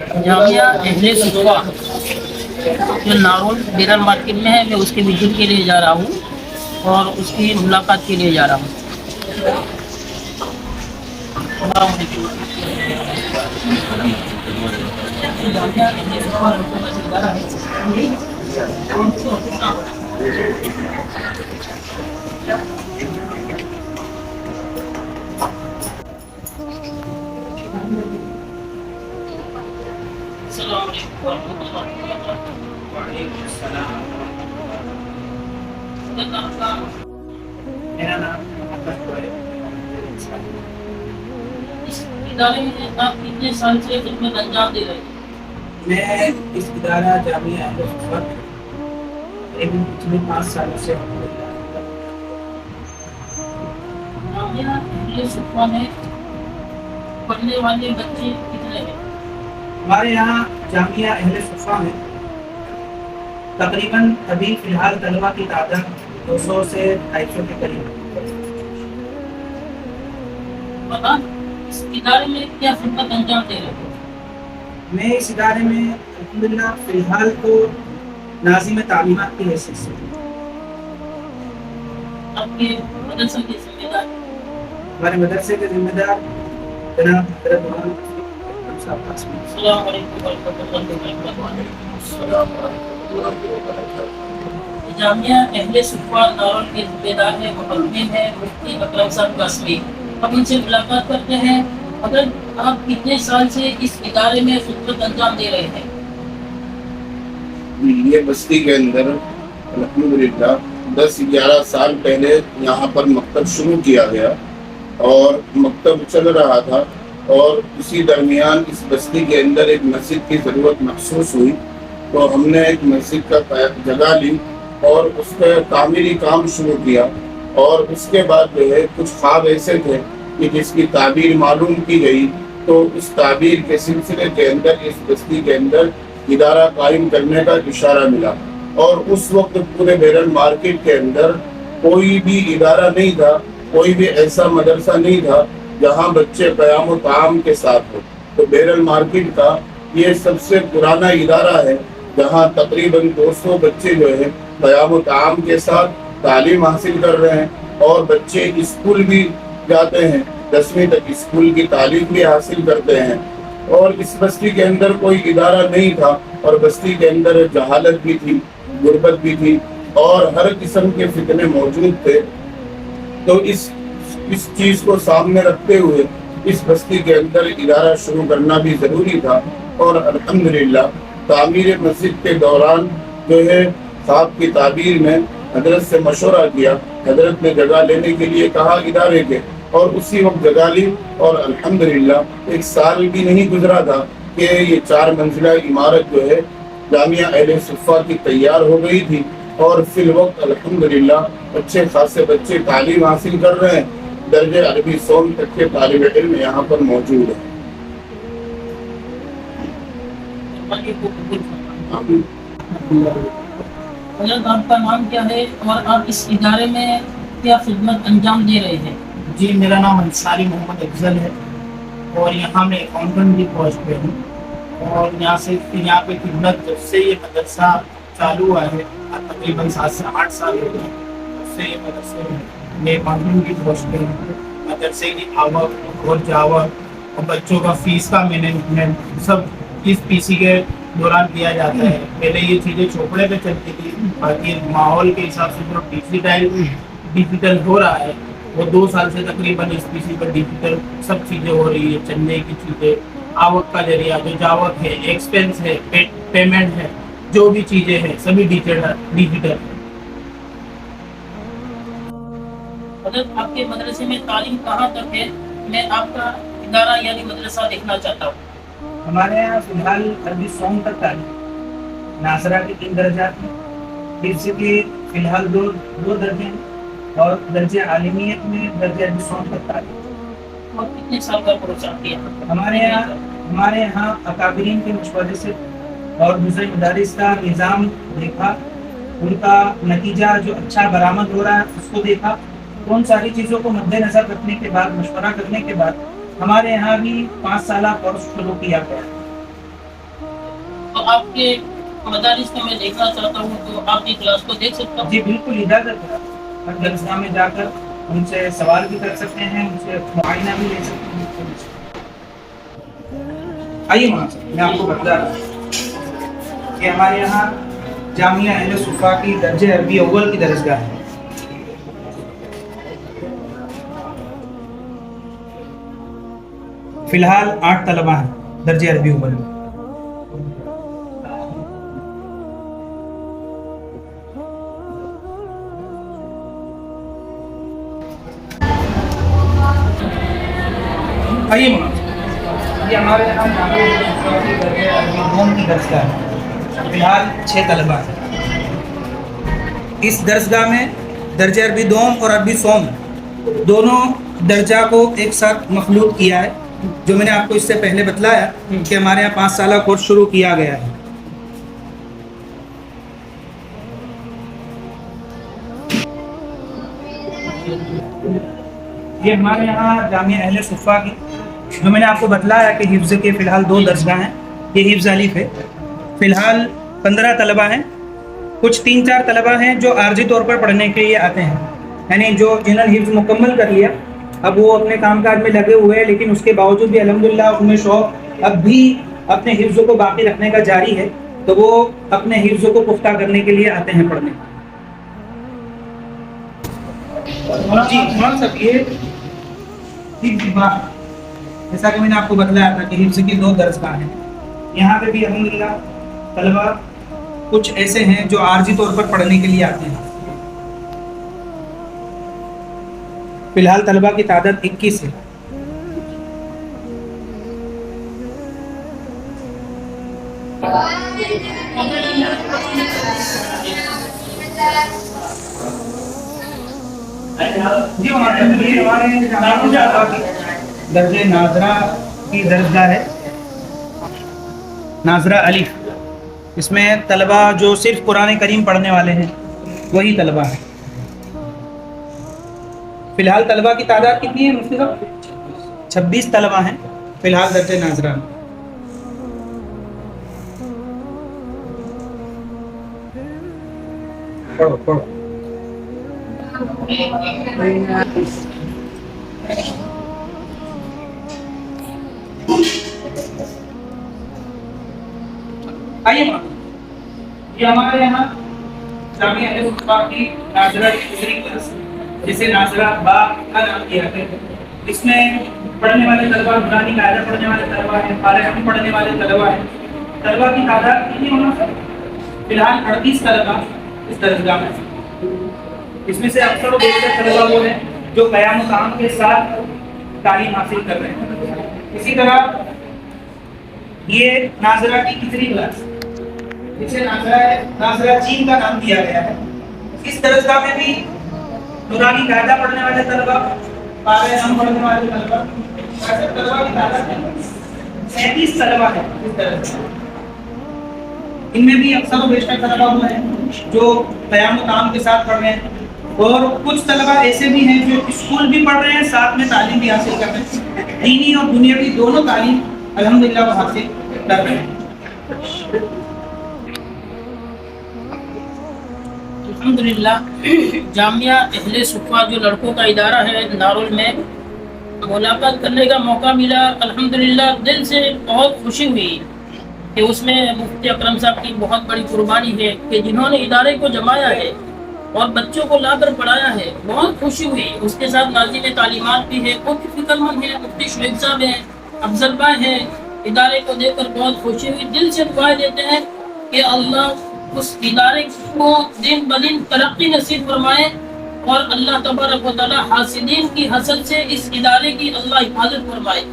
جامعہ اہل صفا جو نارول بیرر مارکیٹ میں ہے، میں اس کے وزٹ کے لیے جا رہا ہوں اور اس کی ملاقات کے لیے جا رہا ہوں۔ السلام علیکم۔ جامعہ اہل صفا سے جا رہا ہے۔ السلام علیکم ورحمۃ اللہ وبرکاتہ۔ وعلیکم السلام۔ میرا نام محمد ہے۔ اس ادارے میں آپ کتنے سال سے خدمت انجام دے رہے ہیں؟ میں اس ادارہ جامعہ اہل صفا میں تقریباً پچھلے 5 سالوں سے جامعہ اہل صفا میں پڑھنے والے بچے کتنے ہیں؟ ہمارے یہاں جامعہ اہل صفا میں تقریباً ابھی فی الحال طلبہ کی تعداد 200 سے 250 کے قریب ہے۔ اور آپ اس ادارے میں کیا خدمت انجام دے رہے ہیں؟ میں اس ادارے میں الحمدللہ فی الحال تو ناظم تعلیمات کی حیثیت سے ہوں۔ آپ کے مدرسے کے ذمہ دار؟ ہمارے مدرسے کے ذمہ دار جناب حضرت مولانا اکرم صاحب قاسمی۔ السلام علیکم ورحمۃ اللہ وبرکاتہ۔ جامعہ اہل صفا نارول کے ذمہ دار ہے، مقدم ہے مفتی اکرم صاحب قاسمی۔ اب ان سے ملاقات کرتے ہیں۔ اگر آپ کتنے سال سے اس ادارے میں خدمت انجام دے رہے ہیں؟ یہ بستی کے اندر الحمدللہ 10-11 سال پہلے یہاں پر مکتب شروع کیا گیا اور مکتب چل رہا تھا، اور اسی درمیان اس بستی کے اندر ایک مسجد کی ضرورت محسوس ہوئی، تو ہم نے ایک مسجد کا جگہ لی اور اس کا تعمیری کام شروع کیا۔ اور اس کے بعد جو ہے کچھ خواب ایسے تھے کہ جس کی تعبیر معلوم کی گئی، تو اس تعبیر کے سلسلے کے اندر اس بستی کے اندر ادارہ قائم کرنے کا اشارہ ملا، اور اس وقت پورے بیرن مارکیٹ کے اندر کوئی بھی ادارہ نہیں تھا، کوئی بھی ایسا مدرسہ نہیں تھا جہاں بچے قیام و طعام کے ساتھ ہو۔ تو بیرن مارکیٹ کا یہ سب سے پرانا ادارہ ہے جہاں تقریباً 200 بچے جو ہے قیام و طعام کے ساتھ تعلیم حاصل کر رہے ہیں، اور بچے اسکول بھی جاتے ہیں، 10ویں تک اسکول کی تعلیم بھی حاصل کرتے ہیں۔ اور اس بستی کے اندر کوئی ادارہ نہیں تھا، اور بستی کے اندر جہالت بھی تھی، غربت بھی تھی، اور ہر قسم کے فتنے موجود تھے۔ تو اس چیز کو سامنے رکھتے ہوئے اس بستی کے اندر ادارہ شروع کرنا بھی ضروری تھا، اور الحمدللہ تعمیر مسجد کے دوران جو ہے صاحب کی تعبیر میں حضرت سے مشورہ کیا، حضرت نے جگہ لینے کے لیے کہا ادارے کے، اور اسی وقت جگہ لی، اور الحمدللہ 1 سال بھی نہیں گزرا تھا کہ یہ 4 منزلہ عمارت جو ہے جامعہ اہل صفا کی تیار ہو گئی تھی، اور فی الوقت الحمدللہ اچھے خاصے بچے تعلیم حاصل کر رہے ہیں، درجہ عربی سوم تک کے طالب علم یہاں پر موجود ہیں۔ حضرت آپ کا نام کیا ہے اور آپ اس ادارے میں کیا خدمت انجام دے رہے ہیں؟ جی، میرا نام انصاری محمد افضل ہے، اور یہاں میں اکاؤنٹنٹ بھی پوسٹ پہ ہوں، اور یہاں پہ خدمت جب سے یہ مدرسہ چالو ہوا ہے تقریباً 7 سے 8 سال ہو گئے، تب سے یہ مدرسے میں اکاؤنٹنٹ کی پوسٹ پہ ہوں۔ مدرسے کی آوک اور جاوک اور بچوں کا فیس کا مینجمنٹ سب اس پی سی کے دوران کیا جاتا ہے۔ پہلے یہ چیزیں چوپڑے پہ چلتی تھی، باقی ماحول کے حساب سے جو ڈیجیٹل ہو رہا ہے، وہ 2 سال سے تقریباً اس پی سی پر ڈیجیٹل سب چیزیں ہو رہی ہے، چندے کی چیزیں، آوک کا ذریعہ جو جاوک ہے، ایکسپینس ہے، پیمنٹ ہے، جو بھی چیزیں ہیں سبھی ڈیجیٹل۔ حضرت آپ کے مدرسے میں تعلیم کہاں تک ہے؟ میں آپ کا ادارہ یعنی مدرسہ دیکھنا چاہتا ہوں۔ ہمارے یہاں فی الحال عربی سوم تک تعلیم، ناظرہ کے 3 درجات ہیں، حفظ کے فی الحال 2 درجے ہیں، اور درجہ عالمیت میں درجہ عربی سوم تک تعلیم۔ اور کتنے سال کا پروسہ کیا؟ ہمارے یہاں اکابرین کے مشورے سے اور دوسرے مدارس کا نظام دیکھا، ان کا نتیجہ جو اچھا برآمد ہو رہا ہے اس کو دیکھا، ان ساری چیزوں کو مد نظر رکھنے کے بعد، مشورہ کرنے کے بعد ہمارے یہاں بھی 5 سالہ کورس شروع کیا گیا۔ آپ کے مدارس کو میں دیکھنا چاہتا ہوں تو آپ کی کلاس کو دیکھ سکتا ہوں؟ جی بالکل، اجازت ہے. ہر درسگاہ میں جا کر ان سے سوال بھی کر سکتے ہیں، ان سے معائنہ بھی لے سکتے ہیں. آئیے وہاں سے میں آپ کو بتا رہا ہوں کہ ہمارے یہاں جامعہ اہل صفا کی درجہ عربی اول کی درسگاہ ہے. فی الحال 8 طلبہ ہیں درجہ عربی اول میں. آئیے وہاں سے. یہ ہمارے یہاں جامعہ اہل صفا کی درجہ عربی دوم کی درسگاہ ہے. فی الحال 6 طلبہ ہیں. اس درسگاہ میں درجہ عربی دوم اور عربی سوم دونوں درجہ کو ایک ساتھ مخلوط کیا ہے، جو میں نے آپ کو اس سے پہلے بتلایا کہ ہمارے یہاں 5 سالہ کورس شروع کیا گیا ہے. یہ ہمارے یہاں جامعہ اہل صفا کی، جو میں نے آپ کو بتلایا کہ حفظ کے فی الحال 2 درسگاہ ہیں. یہ حفظ الف ہے. فی الحال 15 طلبہ ہیں. کچھ 3-4 طلبہ ہیں جو عارضی طور پر پڑھنے کے لیے آتے ہیں، یعنی جو جنہوں نے حفظ مکمل کر لیا، اب وہ اپنے کام کاج میں لگے ہوئے ہیں، لیکن اس کے باوجود بھی الحمدللہ ان میں شوق اب بھی اپنے حفظ کو باقی رکھنے کا جاری ہے، تو وہ اپنے حفظ کو پختہ کرنے کے لیے آتے ہیں پڑھنے. جی مولانا صاحب، یہ جیسا کہ میں نے آپ کو بتلایا تھا کہ حفظ کی 2 درسگاہ ہیں. یہاں پہ بھی الحمدللہ طلبہ کچھ ایسے ہیں جو عارضی طور پر پڑھنے کے لیے آتے ہیں. فی الحال طلبہ کی تعداد 21 ہے. جی ہمارے درجہ ناظرہ کی درسگاہ ہے، ناظرہ الف. اس میں طلبہ جو صرف قرآن کریم پڑھنے والے ہیں وہی طلبہ ہیں. فی الحال طلبہ کی تعداد کتنی ہے مفتی صاحب؟ 26 طلبہ ہیں فی الحال درجہ ناظرہ میں. پڑھو پڑھو. آئیے یہ ہمارے یہاں جامعہ اہل صفا کی ناظرہ کی دوسری کلاس، جسے ناظرہ با کا نام دیا ہے. اس میں پڑھنے والے طلبہ نورانی قاعدہ پڑھنے والے طلبہ ہیں، فارغ پڑھنے والے طلبہ ہیں. طلبہ کی تعداد کتنی ہونا سر؟ فی الحال 38 طلبہ اس درسگاہ میں. اس میں سے اکثر و بیشتر طلبہ وہ ہیں جو قیام مقام کے ساتھ تعلیم حاصل کر رہے ہیں. اسی طرح یہ ناظرہ کی تیسری کلاس، جسے ناظرہ چین کا نام دیا گیا ہے. اس درسگاہ میں بھی نورانی قاعدہ پڑھنے والے طلبہ، فارغ پڑھنے والے طلبہ، طلبہ کی تعداد 37 طلبہ ہیں اس درسگاہ میں. ان میں بھی اکثر و بیشتر طلبہ وہ ہیں جو قیام و تعام کے ساتھ پڑھ رہے ہیں، اور کچھ طلبہ ایسے بھی ہیں جو اسکول بھی پڑھ رہے ہیں، ساتھ میں تعلیم بھی حاصل کر رہے ہیں. دینی اور دنیاوی دونوں تعلیم الحمدللہ وہ حاصل کر رہے ہیں. الحمدللہ جامعہ اہل صفا جو لڑکوں کا ادارہ ہے نارول میں ملاقات کرنے کا موقع ملا. الحمدللہ دل سے بہت خوشی ہوئی کہ اس میں مفتی اکرم صاحب کی بہت بڑی قربانی ہے کہ جنہوں نے ادارے کو جمایا ہے اور بچوں کو لا کر پڑھایا ہے. بہت خوشی ہوئی. اس کے ساتھ ناظرین تعلیمات بھی ہے، وہ بھی فکر مند ہے، مفتی شعیب صاحب ہیں، افضل بھائی ہیں. ادارے کو دیکھ کر بہت خوشی ہوئی. دل سے دعائیں دیتے ہیں کہ اللہ اس ادارے کو دن بدن ترقی نصیب فرمائے، اور اللہ تبارک و تعالی حاسدین کی حسد سے اس ادارے کی اللہ حفاظت فرمائے.